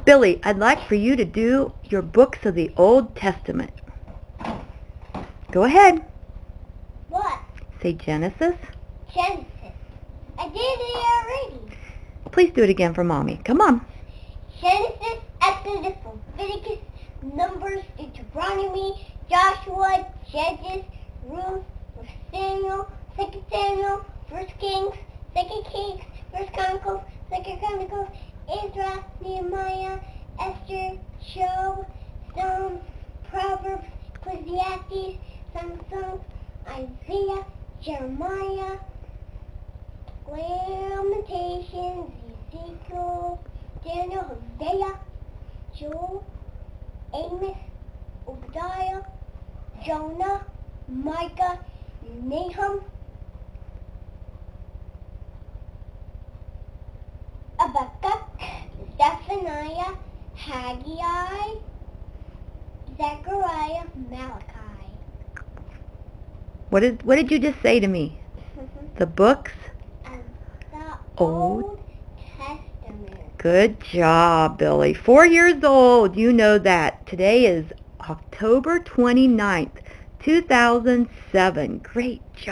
Billy, I'd like for you to do your books of the Old Testament. Go ahead. What? Say Genesis. Genesis. I did it already. Please do it again for Mommy. Come on. Genesis, Exodus, Leviticus, Numbers, Deuteronomy, Joshua, Judges, Ruth, Samuel, 2 Samuel, 1 Kings, 2 Kings, 1 Chronicles, 2 Chronicles, Ezra, Nehemiah, Esther, Job, Psalms, Proverbs, Ecclesiastes, Songs, Isaiah, Jeremiah, Lamentations, Ezekiel, Daniel, Hosea, Joel, Amos, Obadiah, Jonah, Micah, Nahum, Habakkuk, Zephaniah, Haggai, Zechariah, Malachi. What did you just say to me? The books? And the Old Old Testament. Good job, Billy. 4 years old. You know that. Today is October 29th, 2007. Great job.